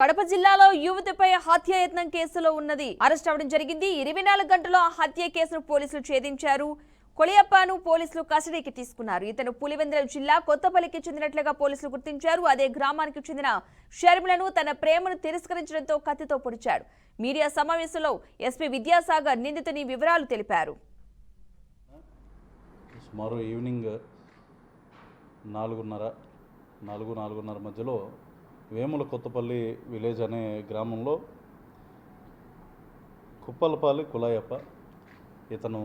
కడప జిల్లాలో యువతిపై హత్యాయత్నం కేసులో ఉన్నది అరెస్ట్ అవడం జరిగింది. 24 గంటల్లో ఆ హత్య కేసును పోలీసులు ఛేదించారు. కొలియప్పను పోలీసులు కస్టడీకి తీసుకున్నారు. ఇతను పులివెందుల జిల్లా కొత్తపల్లికి చెందినట్లుగా పోలీసులు గుర్తించారు. అదే గ్రామానికి చెందిన షర్మిలను తన ప్రేమను తిరస్కరించడంతో కత్తితో పొడిచాడు. మీడియా సమావేశంలో ఎస్పీ విద్యాసాగర్ నిందితుని వివరాలు తెలిపారు. సుమారు ఈవినింగ్ 4:30 మధ్యలో వేముల కొత్తపల్లి విలేజ్ అనే గ్రామంలో కుప్పలపాలి కులాయప్ప ఇతను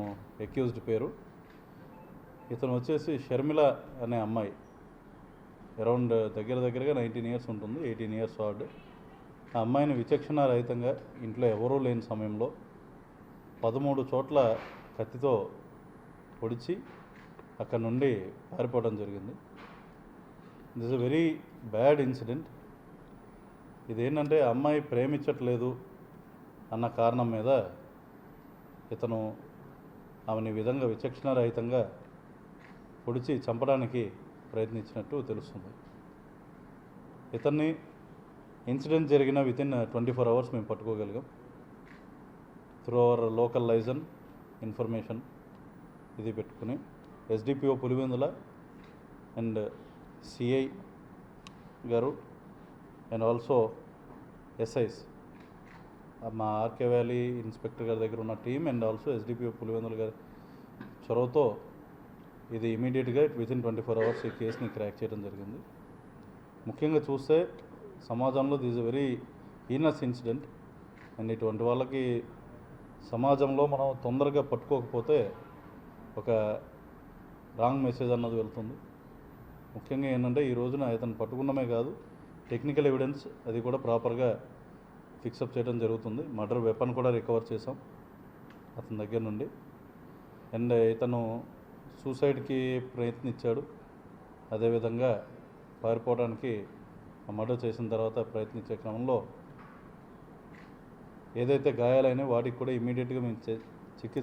అక్యూజ్డ్ పేరు. ఇతను వచ్చేసి షర్మిల అనే అమ్మాయి అరౌండ్ దగ్గరగా 19 ఇయర్స్ ఉంటుంది, 18 ఇయర్స్ వార్డు. ఆ అమ్మాయిని విచక్షణారహితంగా ఇంట్లో ఎవరూ లేని సమయంలో 13 చోట్ల కత్తితో పొడిచి అక్కడ నుండి పారిపోవడం జరిగింది. This a very bad incident. ఇదేంటంటే అమ్మాయి ప్రేమించట్లేదు అన్న కారణం మీద ఇతను ఆమెని విధంగా విచక్షణారహితంగా పొడిచి చంపడానికి ప్రయత్నించినట్టు తెలుస్తుంది. ఇతన్ని ఇన్సిడెంట్ జరిగిన వితిన్ 24 అవర్స్ మేము పట్టుకోగలిగాం through our local liaison information ఇది పెట్టుకుని ఎస్డిపిఓ పులివెందుల అండ్ సిఐ గారు అండ్ ఆల్సో ఎస్ఐస్ మా ఆర్కే వ్యాలీ ఇన్స్పెక్టర్ గారి దగ్గర ఉన్న team and also SDPO Pulivendula గారి చొరవతో ఇది ఇమీడియట్గా వితిన్ 24 అవర్స్ ఈ కేసుని క్రాక్ చేయడం జరిగింది. ముఖ్యంగా చూస్తే సమాజంలో this a very heinous incident and ఇటువంటి వాళ్ళకి సమాజంలో మనం తొందరగా పట్టుకోకపోతే ఒక రాంగ్ మెసేజ్ అన్నది వెళ్తుంది. ముఖ్యంగా ఏంటంటే ఈ రోజున ఇతను పట్టుకున్నమే కాదు, టెక్నికల్ ఎవిడెన్స్ అది కూడా ప్రాపర్గా ఫిక్సప్ చేయడం జరుగుతుంది. మర్డర్ వెపన్ కూడా రికవర్ చేసాం అతని దగ్గర నుండి. అండ్ ఇతను సూసైడ్కి ప్రయత్నించాడు. అదేవిధంగా పారిపోవడానికి మర్డర్ చేసిన తర్వాత ప్రయత్నించే క్రమంలో ఏదైతే గాయాలైనా వాటికి కూడా ఇమీడియట్గా మేము చికిత్స